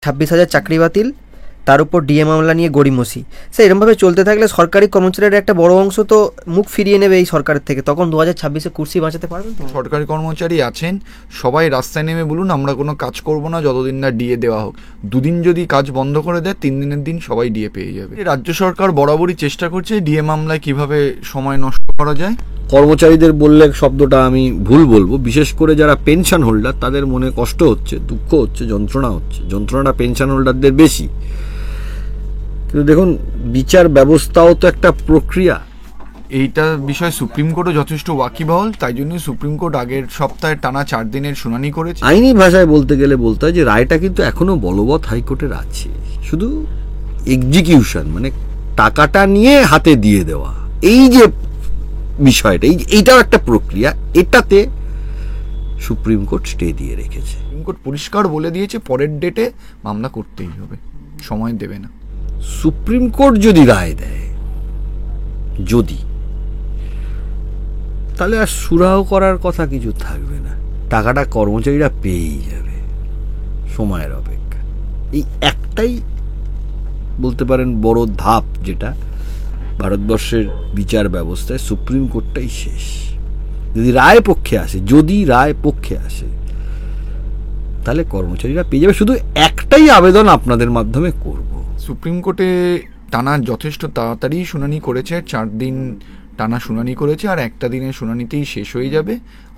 26,000 চাকরি বাতিল, তার উপর ডিএ মামলা নিয়ে গড়িমসি। স্যার, এরকমভাবে চলতে থাকলে সরকারি কর্মচারীরা একটা বড় অংশ তো মুখ ফিরিয়ে নেবে এই সরকারের থেকে। তখন 2026-এ কুর্সি বাঁচাতে পারবেন? সরকারি কর্মচারী আছেন, সবাই রাস্তায় নেমে বলুন আমরা কোনো কাজ করব না যতদিন না ডিএ দেওয়া হোক। দুদিন যদি কাজ বন্ধ করে দেয়, 3 দিনের দিন সবাই ডিএ পেয়ে যাবে। রাজ্য সরকার বরাবরই চেষ্টা করছে ডিএ মামলায় কিভাবে সময় নষ্ট করা যায়। কর্মচারীদের বললে শব্দটা আমি ভুল বলবো, বিশেষ করে যারা পেনশন হোল্ডার তাদের মনে কষ্ট হচ্ছে, দুঃখ হচ্ছে, যন্ত্রণা হচ্ছে। যন্ত্রণাটা পেনশন হোল্ডারদের বেশি। কিন্তু দেখুন, বিচার ব্যবস্থাও তো একটা প্রক্রিয়া। এইটা বিষয়ে সুপ্রিম কোর্টও যথেষ্ট ওয়াকিবহাল, তাই জন্য সুপ্রিম কোর্ট আগের সপ্তাহে টানা 4 দিনের শুনানি করেছে। আইনি ভাষায় বলতে গেলে বলতে হয় যে রায়টা কিন্তু এখনো বলবৎ হাইকোর্টের আছে, শুধু এক্সিকিউশন মানে টাকাটা নিয়ে হাতে দিয়ে দেওয়া, এই যে বিষয়টা, এইটাও একটা প্রক্রিয়া। এটাতে সুপ্রিম কোর্ট স্টে দিয়ে রেখেছে। সুপ্রিম কোর্ট পরিষ্কার বলে দিয়েছে পরের ডেটে মামলা করতেই হবে, সময় দেবে না। সুপ্রিম কোর্ট যদি রায় দেয়, যদি, তাহলে আর সুরাহ করার কথা কিছু থাকবে না, টাকাটা কর্মচারীরা পেয়েই যাবে। সময়ের অপেক্ষা। এই একটাই বলতে পারেন বড় ধাপ, যেটা ভারতবর্ষের বিচার ব্যবস্থায় সুপ্রিম কোর্টটাই শেষ। যদি রায় পক্ষে আসে, তাহলে কর্মচারীরা পেয়ে যাবে। শুধু একটাই আবেদন আপনাদের মাধ্যমে করব, সুপ্রিম কোর্টে টানা যথেষ্ট তাড়াতাড়ি শুনানি করেছে, 4 দিন টানা শুনানি করেছে, আর একটা দিনের শুনানিতেই শেষ হয়ে যাবে।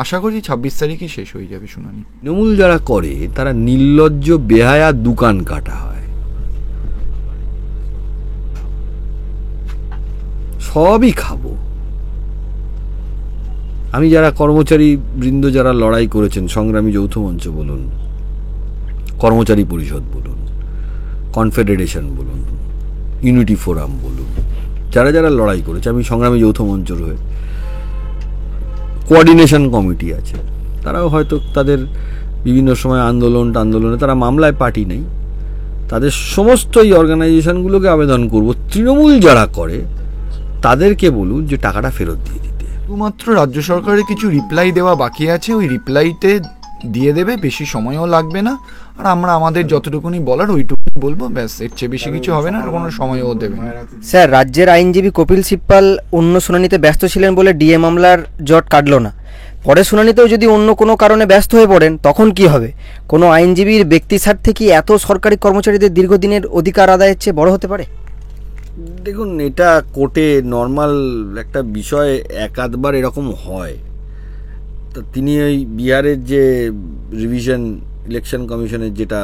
আশা করি 26 তারিখই শেষ হয়ে যাবে শুনানি। তৃণমূল যারা করে তারা নির্লজ্জ, বেহায়া, দোকান কাটা হয়, সবই খাবো। আমি যারা কর্মচারী বৃন্দ যারা লড়াই করেছেন, সংগ্রামী যৌথ মঞ্চ বলুন, কর্মচারী পরিষদ বলুন, কনফেডারেশন বলুন, ইউনিটি ফোরাম বলুন, যারা যারা লড়াই করেছে, আমি সংগ্রামী যৌথ মঞ্চর হয়ে, কোঅর্ডিনেশন কমিটি আছে, তারাও হয়তো তাদের বিভিন্ন সময় আন্দোলনে তারা মামলায় পার্টি নেই, তাদের সমস্ত এই অর্গানাইজেশনগুলোকে আবেদন করব, তৃণমূল যারা করে তাদেরকে বলুন যে টাকাটা ফেরত দিয়ে দিতে। শুধুমাত্র রাজ্য সরকারের কিছু রিপ্লাই দেওয়া বাকি আছে, ওই রিপ্লাইতে দিয়ে দেবে, বেশি সময়ও লাগবে না। আর আমরা আমাদের যতটুকুনি বলার ওইটুকুনি বলবো, ব্যাস, এর চেয়ে বেশি কিছু হবে না, আর কোনো সময়ও দেবে না। স্যার, রাজ্যের আইনজীবী কপিল সিব্বাল অন্য শুনানিতে ব্যস্ত ছিলেন বলে ডিএ মামলার জট কাটল না। পরের শুনানিতেও যদি অন্য কোনো কারণে ব্যস্ত হয়ে পড়েন, তখন কি হবে? কোনো আইনজীবীর ব্যক্তি স্বার্থে কি এত সরকারি কর্মচারীদের দীর্ঘদিনের অধিকার আদায়ের চেয়ে বড় হতে পারে? দেখুন, এটা কোর্টে নর্মাল একটা বিষয়, এক আধবার এরকম হয়। তো তিনি ওই বিহারের যে রিভিশন ইলেকশন কমিশনের, যেটা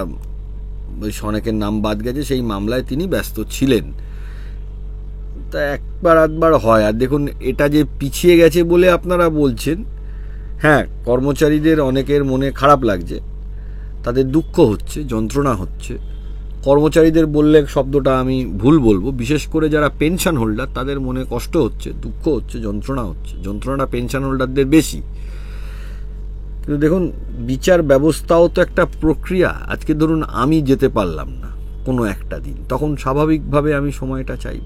ওই অনেকের নাম বাদ গেছে, সেই মামলায় তিনি ব্যস্ত ছিলেন। তা একবার আধবার হয়। আর দেখুন, এটা যে পিছিয়ে গেছে বলে আপনারা বলছেন, হ্যাঁ, কর্মচারীদের অনেকের মনে খারাপ লাগছে, তাদের দুঃখ হচ্ছে, যন্ত্রণা হচ্ছে। কর্মচারীদের বললে শব্দটা আমি ভুল বলবো, বিশেষ করে যারা পেনশন হোল্ডার তাদের মনে কষ্ট হচ্ছে, দুঃখ হচ্ছে, যন্ত্রণা হচ্ছে। যন্ত্রণাটা পেনশন হোল্ডারদের বেশি। কিন্তু দেখুন, বিচার ব্যবস্থাও তো একটা প্রক্রিয়া। আজকে ধরুন আমি যেতে পারলাম না কোনো একটা দিন, তখন স্বাভাবিকভাবে আমি সময়টা চাইব।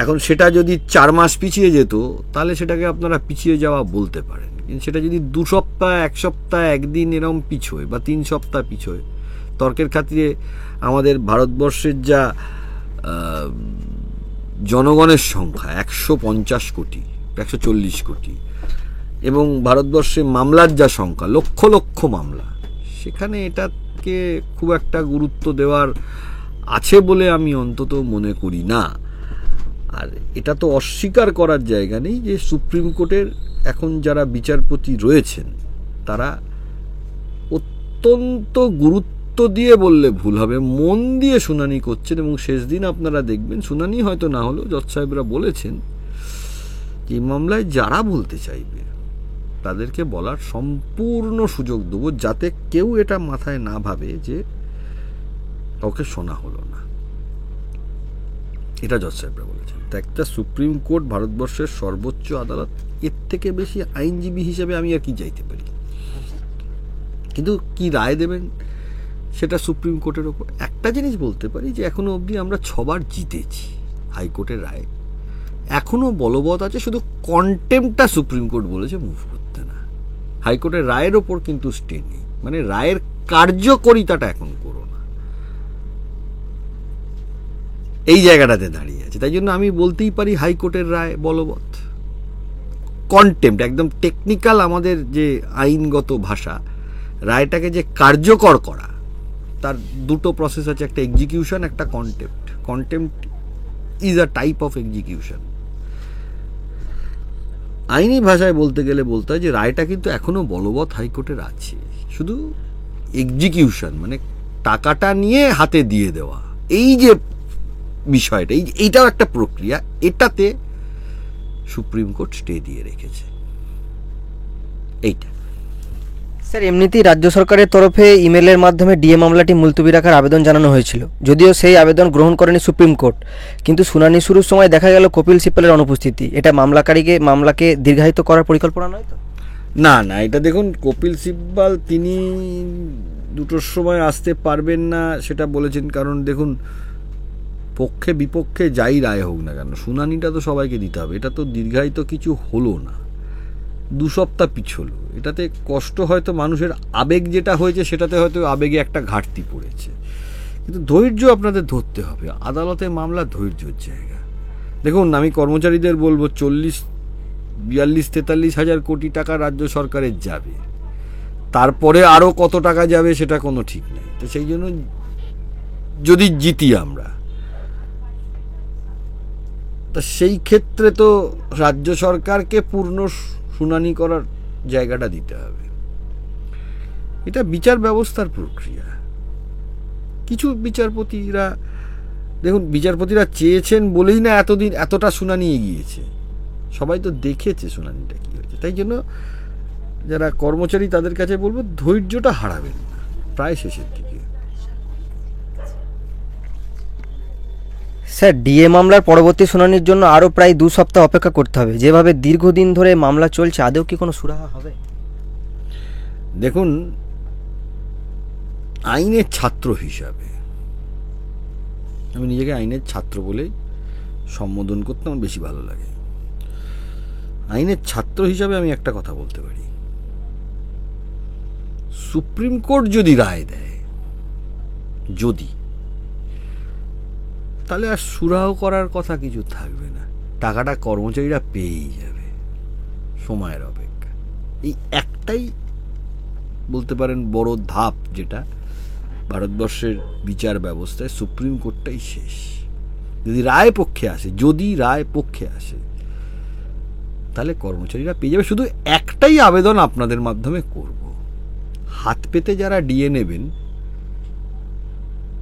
এখন সেটা যদি 4 মাস পিছিয়ে যেত, তাহলে সেটাকে আপনারা পিছিয়ে যাওয়া বলতে পারেন। কিন্তু সেটা যদি 2 সপ্তাহ, 1 সপ্তাহ, 1 দিন এরকম পিছোয়, বা 3 সপ্তাহ পিছোয়, তর্কের খাতিরে আমাদের ভারতবর্ষের যা জনগণের সংখ্যা 150 কোটি, 140 কোটি, এবং ভারতবর্ষে মামলার যা সংখ্যা, লক্ষ লক্ষ মামলা, সেখানে এটাকে খুব একটা গুরুত্ব দেওয়ার আছে বলে আমি অন্তত মনে করি না। আর এটা তো অস্বীকার করার জায়গা নেই যে সুপ্রিম কোর্টের এখন যারা বিচারপতি রয়েছেন, তারা অত্যন্ত গুরুত্ব দিয়ে বললে ভুল হবে, মন দিয়ে শুনানি করছেন। এবং শেষ দিন আপনারা দেখবেন, শুনানি হয়তো না হলেও জজ সাহেবরা বলেছেন যে মামলায় যারা বলতে চাইবে তাদেরকে বলার সম্পূর্ণ সুযোগ দেবো, যাতে কেউ এটা মাথায় না ভাবে যে কাউকে শোনা হলো না। এটা জজ সাহেবরা বলেছেন। তো একটা সুপ্রিম কোর্ট, ভারতবর্ষের সর্বোচ্চ আদালত, এর থেকে বেশি আইনজীবী হিসেবে আমি আর কি চাইতে পারি? কিন্তু কি রায় দেবেন সেটা সুপ্রিম কোর্টের ওপর। একটা জিনিস বলতে পারি যে এখনো অবধি আমরা 6 বার জিতেছি। হাইকোর্টের রায় এখনো বলবৎ আছে, শুধু কন্টেম্পটা সুপ্রিম কোর্ট বলেছে মুভ করতে না। হাইকোর্টের রায়ের ওপর কিন্তু স্টে নেই, মানে রায়ের কার্যকরিতাটা এখন করুন। এই জায়গাটাতে দাঁড়িয়ে আছে। তাই জন্য আমি বলতেই পারি হাইকোর্টের রায় বলবৎ। কন্টেম্প্ট, একদম টেকনিক্যাল আমাদের যে আইনগত ভাষা, রায়টাকে যে কার্যকর করা, তার দুটো প্রসেস আছে, একটা এক্সিকিউশন, একটা contempt. Contempt is a type of execution. আইনি ভাষায় বলতে গেলে বলতে হয় যে রায়টা কিন্তু এখনো বলবৎ হাইকোর্টের আছে, শুধু এক্সিকিউশন মানে টাকাটা নিয়ে হাতে দিয়ে দেওয়া, এই যে বিষয়টা, এইটাও একটা প্রক্রিয়া, এটাতে সুপ্রিম কোর্ট স্টে দিয়ে রেখেছে। এইটা স্যার, এমনিতেই রাজ্য সরকারের তরফে ইমেলের মাধ্যমে ডিএ মামলাটি মুলতবি রাখার আবেদন জানানো হয়েছিল, যদিও সেই আবেদন গ্রহণ করেনি সুপ্রিম কোর্ট। কিন্তু শুনানি শুরুর সময় দেখা গেল কপিল সিব্বালের অনুপস্থিতি। এটা মামলাকে দীর্ঘায়িত করার পরিকল্পনা নয় তো? না, এটা দেখুন, কপিল সিব্বাল তিনি 2টোর সময় আসতে পারবেন না সেটা বলেছেন, কারণ দেখুন পক্ষে বিপক্ষে যাই রায় হোক না কেন, শুনানিটা তো সবাইকে দিতে হবে। এটা তো দীর্ঘায়িত কিছু হলো না, 2 সপ্তাহ পিছলো। এটাতে কষ্ট হয়তো মানুষের আবেগ যেটা হয়েছে সেটাতে হয়তো আবেগে একটা ঘাটতি পড়েছে, কিন্তু ধৈর্য আপনাদের ধরতে হবে। আদালতে মামলা ধৈর্যের জায়গা। দেখুন, আমি কর্মচারীদের বলবো 42-43 হাজার কোটি টাকা রাজ্য সরকারের যাবে, তারপরে আরও কত টাকা যাবে সেটা কোনো ঠিক নেই। তো সেই জন্য যদি জিতি আমরা, তা সেই ক্ষেত্রে তো রাজ্য সরকারকে পূর্ণ শুনানি করার জায়গাটা দিতে হবে। এটা বিচার ব্যবস্থার প্রক্রিয়া। কিছু বিচারপতিরা, দেখুন বিচারপতিরা চেয়েছেন বলেই না এতদিন এতটা শুনানি এগিয়েছে, সবাই তো দেখেছে শুনানিটা কী হয়েছে। তাই জন্য যারা কর্মচারী তাদের কাছে বলবো ধৈর্যটা হারাবেন না, প্রায় শেষের দিকে। স্যার, ডিএ মামলার পরবর্তী শুনানির জন্য আরও প্রায় 2 সপ্তাহ অপেক্ষা করতে হবে। যেভাবে দীর্ঘদিন ধরে মামলা চলছে, আদৌ কি কোনো সুরাহা হবে? দেখুন, আইনের ছাত্র হিসাবে, আমি নিজেকে আইনের ছাত্র বলে সম্বোধন করতে আমার বেশি ভালো লাগে। আইনের ছাত্র হিসাবে আমি একটা কথা বলতে পারি, সুপ্রিম কোর্ট যদি রায় দেয়, যদি, তাহলে আর সুরাহ করার কথা কিছু থাকবে না, টাকাটা কর্মচারীরা পেয়েই যাবে, সময়ের অপেক্ষা। এই একটাই বলতে পারেন বড় ধাপ, যেটা ভারতবর্ষের বিচার ব্যবস্থায় সুপ্রিম কোর্টটাই শেষ। যদি রায় পক্ষে আসে তাহলে কর্মচারীরা পেয়ে যাবে। শুধু একটাই আবেদন আপনাদের মাধ্যমে করব, হাত পেতে যারা ডিএ নেবেন,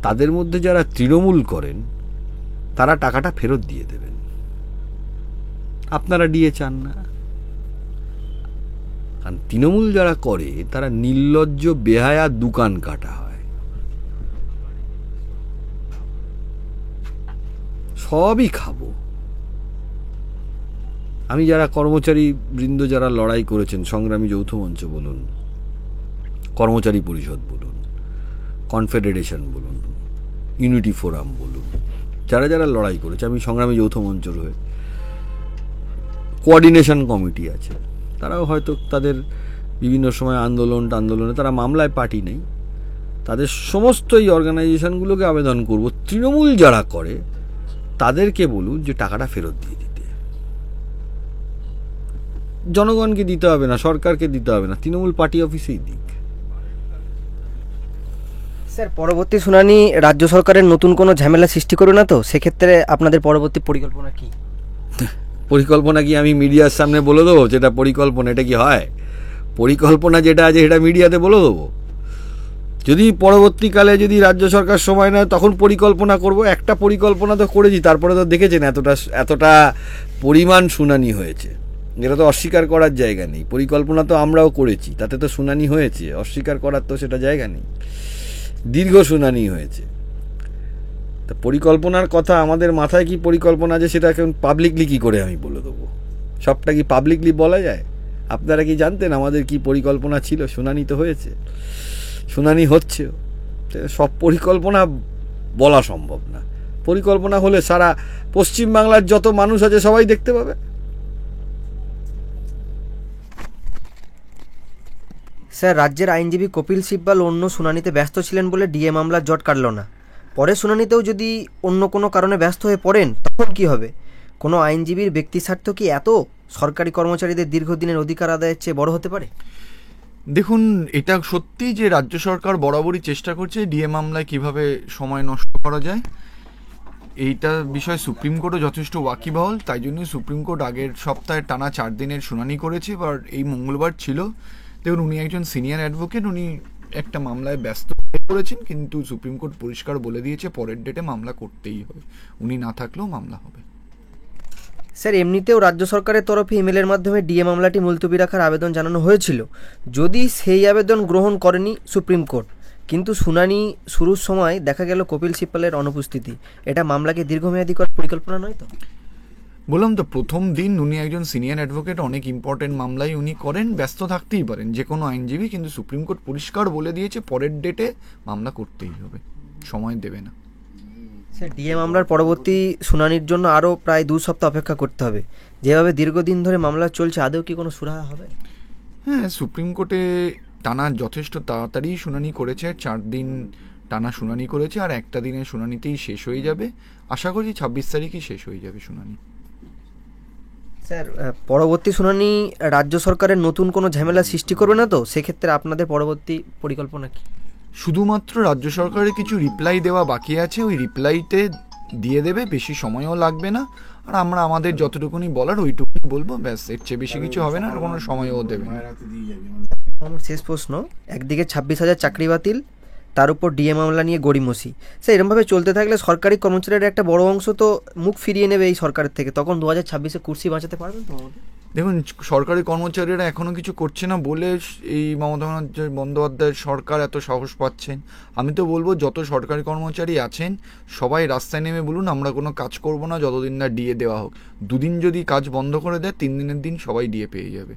তাদের মধ্যে যারা তৃণমূল করেন তারা টাকাটা ফেরত দিয়ে দেবেন। আপনারা ডিএ চান না, কারণ তৃণমূল যারা করে তারা নির্লজ্জ বেহায়া দোকান কাটা হয়, সবই খাবো। আমি যারা কর্মচারী বৃন্দ যারা লড়াই করেছেন, সংগ্রামী যৌথ মঞ্চ বলুন, কর্মচারী পরিষদ বলুন, কনফেডারেশন বলুন, ইউনিটি ফোরাম বলুন, যারা যারা লড়াই করেছে, আমি সংগ্রামী যৌথ মঞ্চর হয়ে, কোঅর্ডিনেশন কমিটি আছে, তারাও হয়তো তাদের বিভিন্ন সময় আন্দোলনে তারা মামলায় পার্টি নেই, তাদের সমস্ত এই অর্গানাইজেশনগুলোকে আবেদন করব, তৃণমূল যারা করে তাদেরকে বলুন যে টাকাটা ফেরত দিয়ে দিতে। জনগণকে দিতে হবে না, সরকারকে দিতে হবে না, তৃণমূল পার্টি অফিসেই দিক। স্যার, পরবর্তী শুনানি রাজ্য সরকারের নতুন কোনো ঝামেলা সৃষ্টি করবে না তো? সেক্ষেত্রে আপনাদের পরবর্তী পরিকল্পনা কি? পরিকল্পনা কি আমি মিডিয়ার সামনে বলে দেবো যেটা পরিকল্পনা? এটা কি হয়? পরিকল্পনা যেটা আছে সেটা মিডিয়াতে বলে দেবো? যদি পরবর্তীকালে যদি রাজ্য সরকার সময় নেয় তখন পরিকল্পনা করব। একটা পরিকল্পনা তো করেছি, তারপরে তো দেখেছেন এতটা পরিমাণ শুনানি হয়েছে, এটা তো অস্বীকার করার জায়গা নেই। পরিকল্পনা তো আমরাও করেছি, তাতে তো শুনানি হয়েছে, অস্বীকার করার তো সেটা জায়গা নেই, দীর্ঘ শুনানি হয়েছে। তা পরিকল্পনার কথা আমাদের মাথায় কি পরিকল্পনা আছে সেটা এখন পাবলিকলি কি করে আমি বলে দেবো? সবটা কি পাবলিকলি বলা যায়? আপনারা কি জানতেন আমাদের কি পরিকল্পনা ছিল? শুনানি তো হয়েছে, শুনানি হচ্ছেও, সব পরিকল্পনা বলা সম্ভব না। পরিকল্পনা হলে সারা পশ্চিমবাংলার যত মানুষ আছে সবাই দেখতে পাবে। স্যার, রাজ্যের আইনজীবী কপিল সিব্বাল অন্য শুনানিতে ব্যস্ত ছিলেন বলে ডিএ মামলার জট কাটল না। পরের শুনানিতেও যদি অন্য কোনো কারণে ব্যস্ত হয়ে পড়েন তখন কি হবে? কোনো আইনজীবীর ব্যক্তি স্বার্থ কি এত সরকারি কর্মচারীদের দীর্ঘদিনের অধিকার আদায়ের চেয়ে বড় হতে পারে? দেখুন, এটা সত্যি যে রাজ্য সরকার বরাবরই চেষ্টা করছে ডিএ মামলায় কিভাবে সময় নষ্ট করা যায়। এইটা বিষয়ে সুপ্রিম কোর্টও যথেষ্ট ওয়াকিবহাল, তাই জন্যই সুপ্রিম কোর্ট আগের সপ্তাহে টানা 4 দিনের শুনানি করেছে। এবার এই মঙ্গলবার ছিল। দেখুন, উনি একজন সিনিয়র অ্যাডভোকেট, উনি একটা মামলায় ব্যস্ত হয়ে পড়েছেন, কিন্তু সুপ্রিম কোর্ট পরিষ্কার বলে দিয়েছে পরের ডেটে মামলা করতেই হবে, উনি না থাকলেও মামলা হবে। স্যার, এমনিতেও রাজ্য সরকারের তরফে ইমেলের মাধ্যমে ডিএ মামলাটি মুলতবি রাখার আবেদন জানানো হয়েছিল। যদি সেই আবেদন গ্রহণ করেনি সুপ্রিম কোর্ট, কিন্তু শুনানি শুরুর সময় দেখা গেল কপিল সিব্বালের অনুপস্থিতি, এটা মামলাকে দীর্ঘমেয়াদী করার পরিকল্পনা নয় তো? বললাম তো, প্রথম দিন উনি একজন সিনিয়র অ্যাডভোকেট, অনেক ইম্পর্টেন্ট মামলাই উনি করেন, ব্যস্ত থাকতেই পারেন যে কোনো আইনজীবী, কিন্তু সুপ্রিম কোর্ট পরিষ্কার বলে দিয়েছে পরের ডেটে মামলা করতেই হবে, সময় দেবে না। স্যার, ডিএ মামলার পরবর্তী শুনানির জন্য আরও প্রায় 2 সপ্তাহ অপেক্ষা করতে হবে। যেভাবে দীর্ঘদিন ধরে মামলা চলছে, আদৌ কি কোনো সুরাহা হবে? হ্যাঁ, সুপ্রিম কোর্টে টানা যথেষ্ট তাড়াতাড়ি শুনানি করেছে, 4 দিন টানা শুনানি করেছে, আর একটা দিনের শুনানিতেই শেষ হয়ে যাবে। আশা করি 26 তারিখই শেষ হয়ে যাবে শুনানি। স্যার, পরবর্তী শুনানি রাজ্য সরকারের নতুন কোনো ঝামেলা সৃষ্টি করবে না তো? সেক্ষেত্রে আপনাদের পরবর্তী পরিকল্পনা কি? শুধুমাত্র রাজ্য সরকারের কিছু রিপ্লাই দেওয়া বাকি আছে, ওই রিপ্লাইতে দিয়ে দেবে, বেশি সময়ও লাগবে না। আর আমরা আমাদের যতটুকুনি বলার ওইটুকুনি বলবো, ব্যাস, এর চেয়ে বেশি কিছু হবে না, আর কোনো সময়ও দেবে না। আমার শেষ প্রশ্ন, একদিকে 26,000 চাকরি বাতিল, তার উপর ডিএ মামলা নিয়ে গড়িমসি। স্যার, এরমভাবে চলতে থাকলে সরকারি কর্মচারীর একটা বড় অংশ তো মুখ ফিরিয়ে নেবে এই সরকারের থেকে, তখন 2026-এ কুর্সি বাঁচাতে পারবেন তো আমাদের? দেখুন, সরকারি কর্মচারীরা এখনো কিছু করছে না বলে এই মমতা বন্দ্যোপাধ্যায়ের সরকার এত সাহস পাচ্ছেন। আমি তো বলবো, যত সরকারি কর্মচারী আছেন সবাই রাস্তায় নেমে বলুন আমরা কোনো কাজ করব না যতদিন না ডিএ দেওয়া হোক। 2 দিন যদি কাজ বন্ধ করে দেয়, 3 দিনের দিন সবাই ডিএ পেয়ে যাবে।